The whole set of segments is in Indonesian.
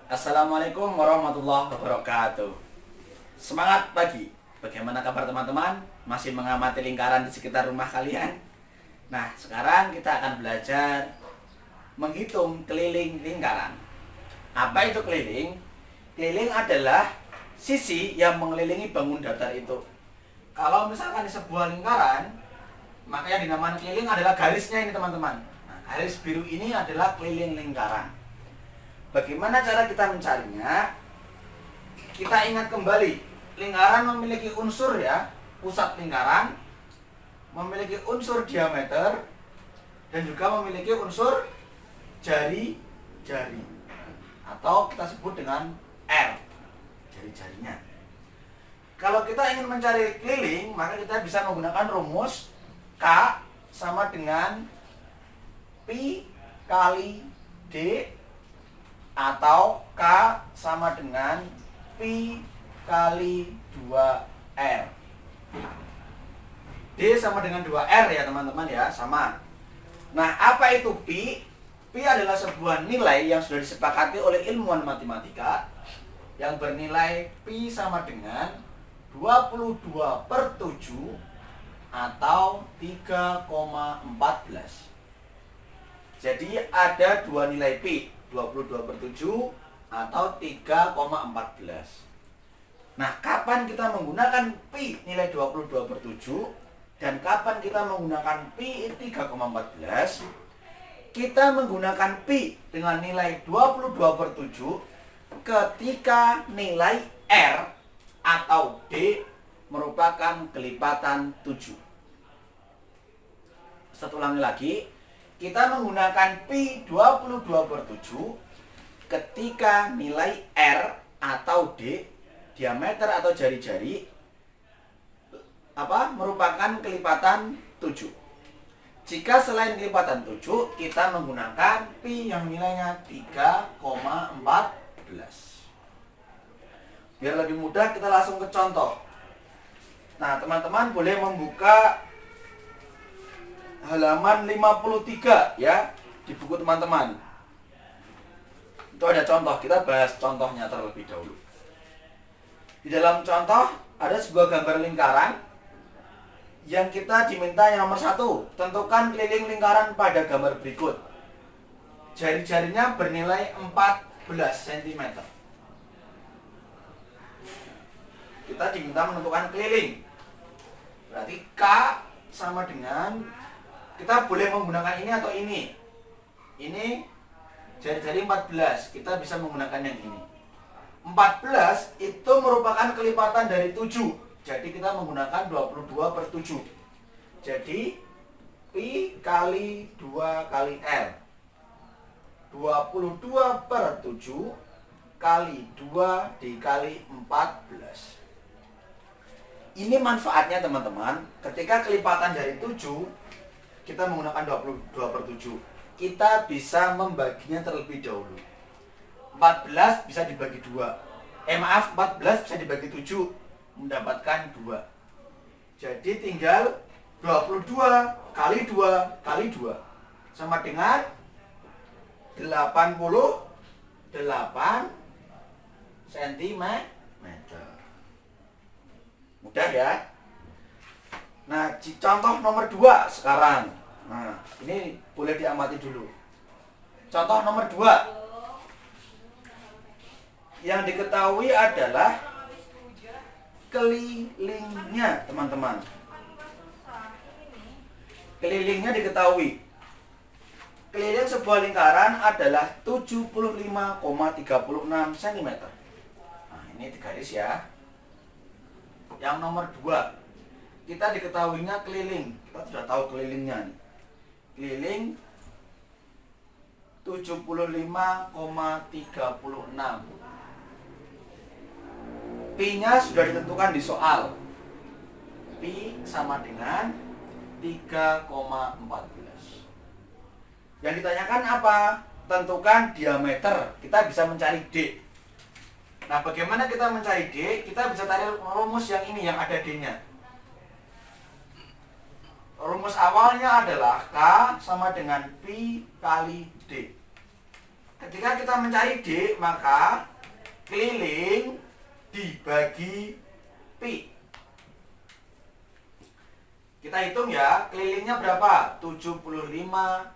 Assalamualaikum warahmatullahi wabarakatuh. Semangat pagi. Bagaimana kabar teman-teman? Masih mengamati lingkaran di sekitar rumah kalian? Nah, sekarang kita akan belajar menghitung keliling lingkaran. Apa itu keliling? Keliling adalah sisi yang mengelilingi bangun datar itu. Kalau misalkan di sebuah lingkaran, maka yang dinamakan keliling adalah garisnya ini teman-teman. Nah, garis biru ini adalah keliling lingkaran. Bagaimana cara kita mencarinya? Kita ingat kembali, lingkaran memiliki unsur ya, pusat lingkaran, memiliki unsur diameter, dan juga memiliki unsur jari-jari, atau kita sebut dengan R, jari-jarinya. Kalau kita ingin mencari keliling, maka kita bisa menggunakan rumus K sama dengan Pi kali D, atau K sama dengan Pi kali 2R. D sama dengan 2R ya teman-teman ya, sama. Nah, apa itu Pi? Pi adalah sebuah nilai yang sudah disepakati oleh ilmuwan matematika yang bernilai Pi sama dengan 22/7 atau 3,14. Jadi ada dua nilai Pi, 22/7 atau 3,14. Nah, kapan kita menggunakan Pi nilai 22/7 dan kapan kita menggunakan Pi 3,14? Kita menggunakan Pi dengan nilai 22/7 ketika nilai R atau D merupakan kelipatan 7. Satu ulangi lagi. Kita menggunakan Pi 22/7 ketika nilai R atau D, diameter atau jari-jari, merupakan kelipatan 7. Jika selain kelipatan 7, kita menggunakan Pi yang nilainya 3,14. Biar lebih mudah, kita langsung ke contoh. Nah, teman-teman boleh membuka halaman 53 ya di buku teman-teman. Itu ada contoh, kita bahas contohnya terlebih dahulu. Di dalam contoh ada sebuah gambar lingkaran yang kita diminta yang nomor 1, tentukan keliling lingkaran pada gambar berikut. Jari-jarinya bernilai 14 cm. Kita diminta menentukan keliling. Berarti K sama dengan, kita boleh menggunakan ini atau ini. Ini jari-jari 14, kita bisa menggunakan yang ini. 14 itu merupakan kelipatan dari 7. Jadi kita menggunakan 22/7. Jadi Pi kali 2 kali R. 22/7 kali 2 dikali 14. Ini manfaatnya teman-teman, ketika kelipatan dari 7 kita menggunakan 22/7, kita bisa membaginya terlebih dahulu. 14 bisa dibagi 2. 14 bisa dibagi 7, mendapatkan 2. Jadi tinggal 22 kali 2 kali 2 sama dengan 88 cm. Mudah ya. Nah, contoh nomor 2 sekarang. Nah, ini boleh diamati dulu. Contoh nomor 2. Yang diketahui adalah kelilingnya, teman-teman. Kelilingnya diketahui. Keliling sebuah lingkaran adalah 75,36 cm. Nah, ini di garis ya. Yang nomor 2. Kita diketahuinya keliling. Kita sudah tahu kelilingnya nih. Keliling 75,36. Pi-nya sudah ditentukan di soal. Pi sama dengan 3,14. Yang ditanyakan apa? Tentukan diameter. Kita bisa mencari D. Nah, bagaimana kita mencari D? Kita bisa tarik rumus yang ini, yang ada D-nya. Rumus awalnya adalah K sama dengan Pi kali D. ketika kita mencari D, maka keliling dibagi pi. Kita hitung ya, kelilingnya berapa? 75,36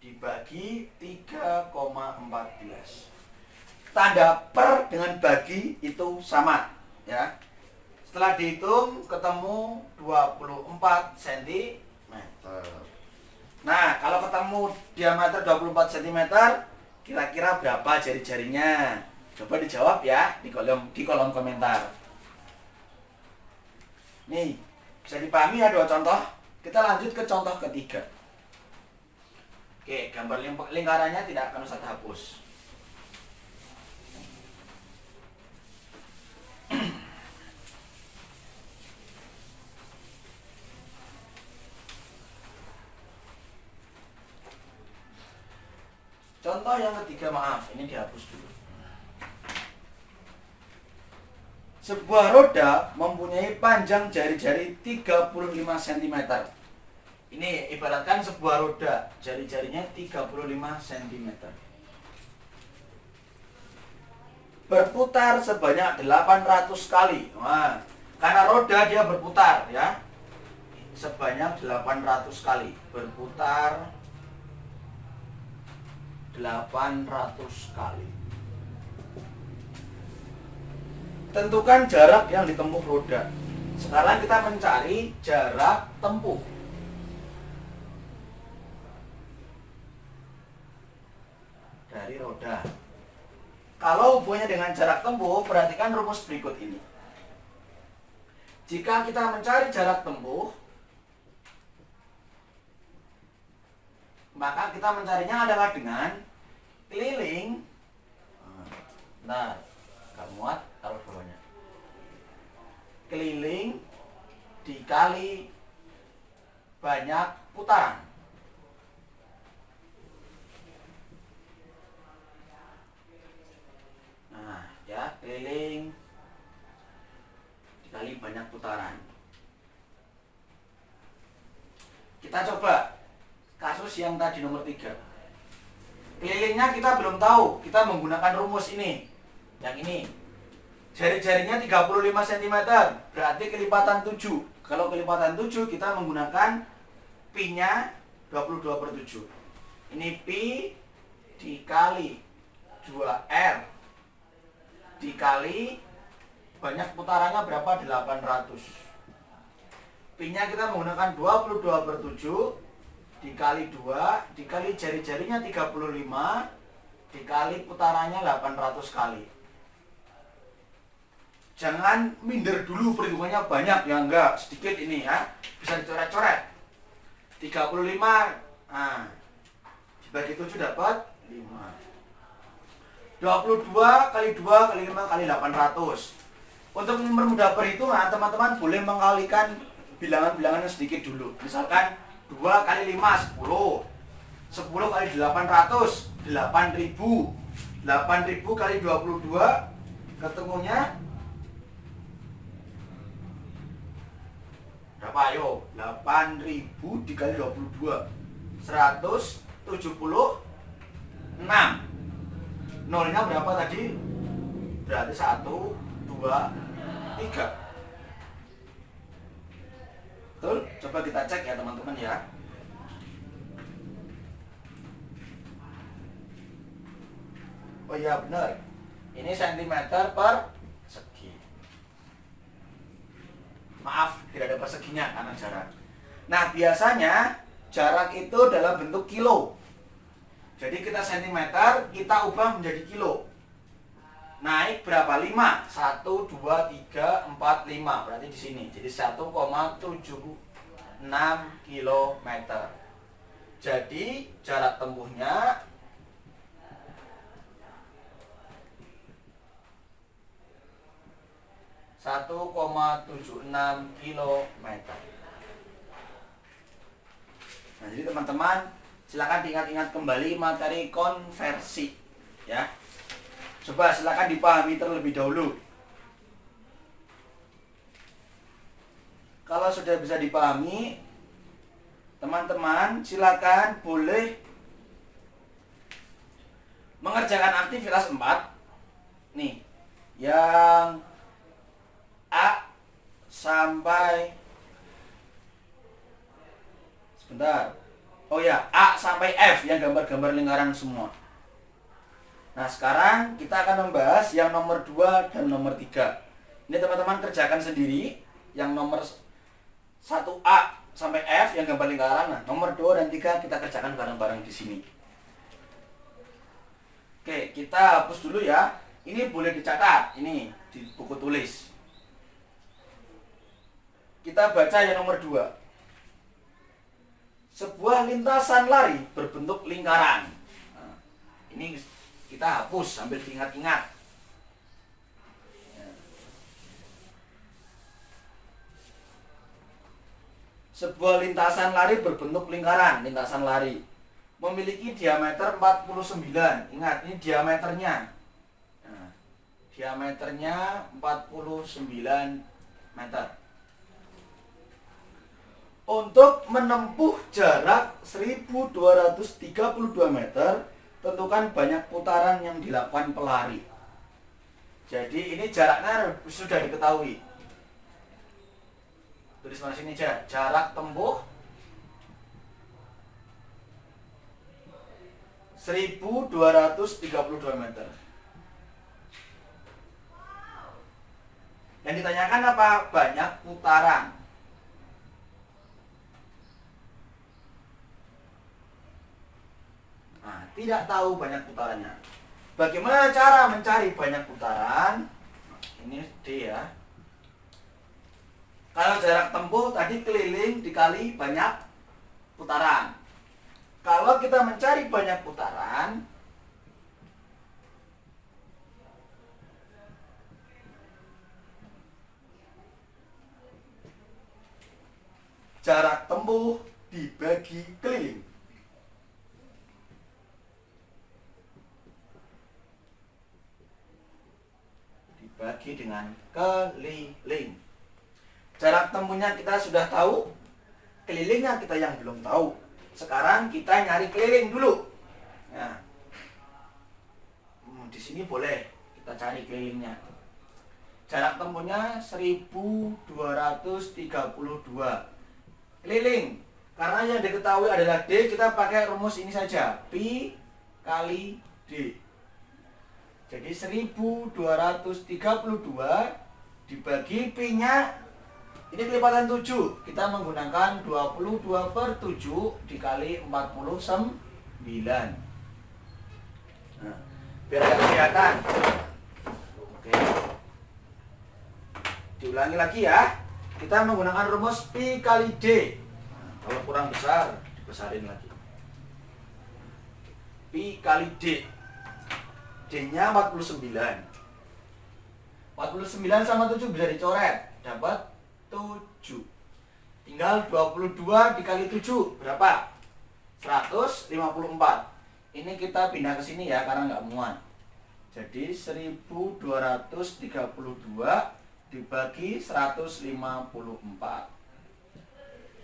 dibagi 3,14. Tanda per dengan bagi itu sama ya. Setelah dihitung ketemu 24 cm. Nah, kalau ketemu diameter 24 cm, kira-kira berapa jari-jarinya? Coba dijawab ya di kolom komentar. Nih, bisa dipahami ya dua contoh. Kita lanjut ke contoh ketiga. Oke, gambar lingkarannya tidak akan usah hapus. Contoh yang ketiga, maaf, ini dihapus dulu. Sebuah roda mempunyai panjang jari-jari 35 cm. Ini ibaratkan sebuah roda, jari-jarinya 35 cm. Berputar sebanyak 800 kali. Nah, karena roda dia berputar ya. Sebanyak 800 kali. Berputar 800 kali. Tentukan jarak yang ditempuh roda. Sekarang kita mencari jarak tempuh. Dari roda. Kalau hubungannya dengan jarak tempuh, perhatikan rumus berikut ini. Jika kita mencari jarak tempuh, maka kita mencarinya adalah dengan keliling. Nah, gak muat taruh bawahnya. Keliling dikali banyak putaran. Nah, ya, keliling dikali banyak putaran. Kita coba kasus yang tadi nomor 3. Kelilingnya kita belum tahu. Kita menggunakan rumus ini. Yang ini. Jari-jarinya 35 cm, berarti kelipatan 7. Kalau kelipatan 7 kita menggunakan pi-nya 22/7. Ini pi dikali 2R dikali banyak putarannya berapa? 800. Pi-nya kita menggunakan 22/7 dikali 2 dikali jari-jarinya 35 dikali putarannya 800 kali. Jangan minder dulu, perhitungannya banyak ya, enggak, sedikit ini ya. Bisa dicoret-coret. 35 dibagi 7 dapat 5. 22 kali 2 kali 5 kali 800. Untuk mempermudah perhitungan, teman-teman boleh mengalikan bilangan-bilangan yang sedikit dulu. Misalkan 2 kali 5 10. 10 kali 800 8000. 8000 kali 22 ketemunya berapa ayo? 8000 dikali 22 176. Nolnya berapa tadi? Berarti 1, 2, 3. Betul? Coba kita cek ya teman-teman ya. Oh iya benar. Ini cm per segi. Maaf, tidak ada perseginya karena jarak. Nah, biasanya jarak itu dalam bentuk kilo. Jadi kita cm, kita ubah menjadi kilo. Naik berapa? 5. 1, 2, 3, 4, 5. Berarti di sini. Jadi 1,76 km. Jadi jarak tempuhnya 1,76 km. Nah, jadi teman-teman silakan diingat-ingat kembali materi konversi ya. Coba silakan dipahami terlebih dahulu. Kalau sudah bisa dipahami, teman-teman silakan boleh kerjakan aktivitas 4. Nih, yang A sampai sebentar. Oh ya, A sampai F yang gambar-gambar lingkaran semua. Nah, sekarang kita akan membahas yang nomor 2 dan nomor 3. Ini teman-teman kerjakan sendiri. Yang nomor 1A sampai F yang gambar lingkaran. Nah, nomor 2 dan 3 kita kerjakan bareng-bareng di sini. Oke, kita hapus dulu ya. Ini boleh dicatat, ini di buku tulis. Kita baca yang nomor 2. Sebuah lintasan lari berbentuk lingkaran. Nah, ini kita hapus sambil diingat-ingat. Sebuah lintasan lari berbentuk lingkaran, lintasan lari memiliki diameter 49. Ingat, ini diameternya. Nah, diameternya 49 meter. Untuk menempuh jarak 1232 meter, tentukan banyak putaran yang dilakukan pelari. Jadi ini jaraknya sudah diketahui. Tulis mana sini aja, jarak tempuh 1232 meter. Yang ditanyakan apa? Banyak putaran. Nah, tidak tahu banyak putarannya. Bagaimana cara mencari banyak putaran? Ini D ya. Kalau jarak tempuh tadi keliling dikali banyak putaran. Kalau kita mencari banyak putaran, jarak tempuh dibagi keliling. Dibagi dengan keliling. Jarak tempuhnya kita sudah tahu, kelilingnya kita yang belum tahu. Sekarang kita nyari keliling dulu. Nah, di sini boleh kita cari kelilingnya. Jarak tempuhnya 1232 keliling. Karena yang diketahui adalah D, kita pakai rumus ini saja, Pi kali D. Jadi 1232 dibagi Pi-nya, ini kelipatan 7. Kita menggunakan 22/7 dikali 49. Nah, biar agak kelihatan. Oke. Diulangi lagi ya. Kita menggunakan rumus Pi kali D. Nah, kalau kurang besar, dibesarin lagi. Pi kali D. D-nya 49. 49 sama 7 bisa dicoret. Dapat 7. Tinggal 22 dikali 7 berapa? 154. Ini kita pindah ke sini ya karena nggak muat. Jadi 1232 dibagi 154.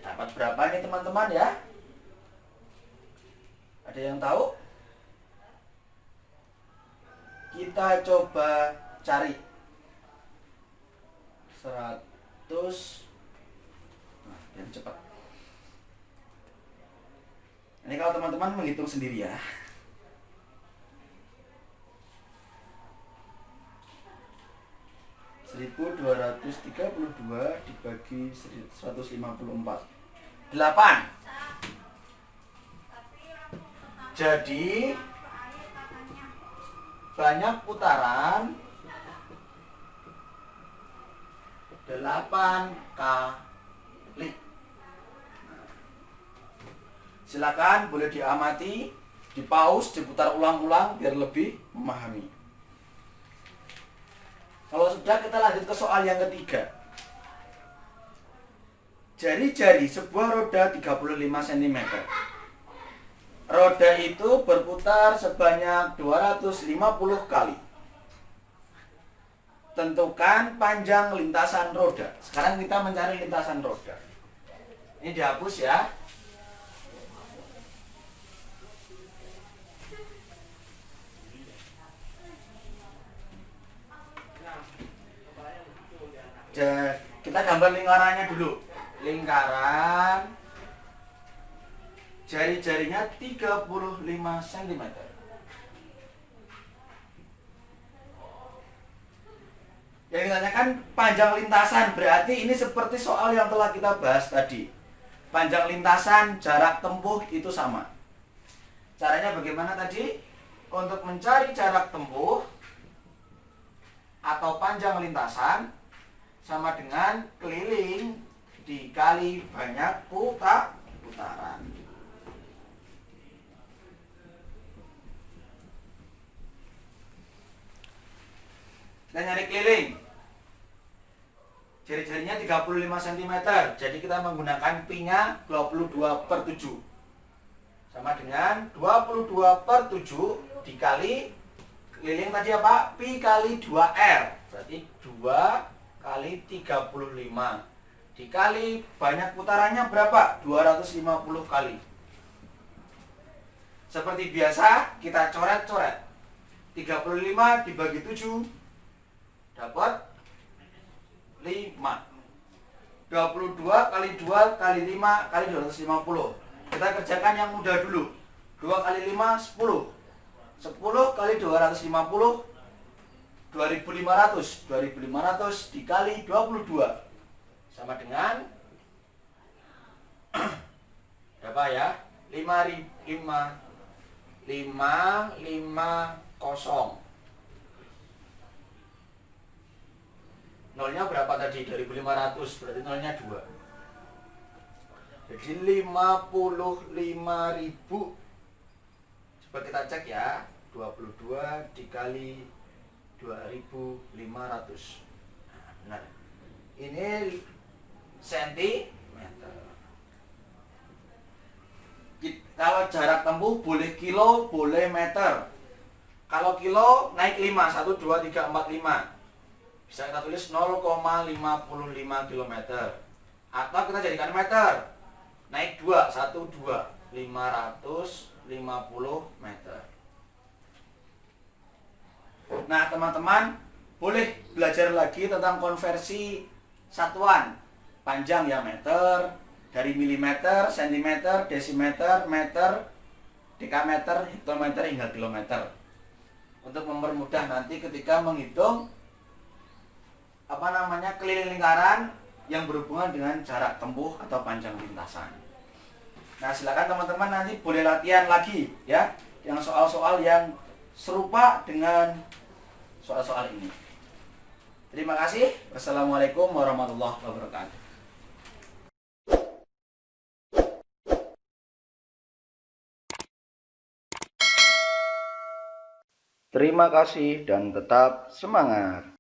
Dapat berapa nih teman-teman ya? Ada yang tahu? Kita coba cari 100. Nah, yang cepat. Ini kalau teman-teman menghitung sendiri ya. Seribu 232 dibagi 154. 8. Jadi banyak putaran 8 kali. Silakan boleh diamati, dipause, diputar ulang-ulang biar lebih memahami. Kalau sudah, kita lanjut ke soal yang ketiga. Jari-jari sebuah roda 35 cm. Roda itu berputar sebanyak 250 kali. Tentukan panjang lintasan roda. Sekarang kita mencari lintasan roda. Ini dihapus ya. gambar lingkarannya dulu. Lingkaran jari-jarinya 35 cm. Yang ditanyakan panjang lintasan, berarti ini seperti soal yang telah kita bahas tadi. Panjang lintasan, jarak tempuh itu sama. Caranya bagaimana tadi? Untuk mencari jarak tempuh atau panjang lintasan sama dengan keliling dikali banyak putaran. Kita nyari keliling. Jari-jarinya 35 cm. Jadi kita menggunakan pi-nya 22/7. Sama dengan 22/7 dikali keliling tadi apa? Pi kali 2R. Berarti 2 kali 35. Dikali banyak putarannya berapa? 250 kali. Seperti biasa kita coret-coret. 35 dibagi 7 dapat 5. 22 kali 2 kali 5 kali 250. Kita kerjakan yang mudah dulu. 2 kali 5 10. 10 kali 250 2500. 2500 dikali 22 sama dengan berapa ya? 550. Nolnya berapa tadi? 2500, berarti nolnya 2. Jadi 55.000. Coba kita cek ya. 22 dikali 2500. Nah, benar. Ini sentimeter. Kalau jarak tempuh boleh kilo, boleh meter. Kalau kilo naik 5, 1, 2, 3, 4, 5. Bisa kita tulis 0,55 km. Atau kita jadikan meter. Naik 2, 1, 2, 550 meter. Nah teman-teman, boleh belajar lagi tentang konversi satuan. Panjang ya meter, dari milimeter, sentimeter, desimeter, meter, dekameter, hektometer hingga kilometer. Untuk mempermudah nanti ketika menghitung keliling lingkaran yang berhubungan dengan jarak tempuh atau panjang lintasan. Nah, silakan teman-teman nanti boleh latihan lagi ya, yang soal-soal yang serupa dengan soal-soal ini. Terima kasih. Wassalamualaikum warahmatullahi wabarakatuh. Terima kasih dan tetap semangat.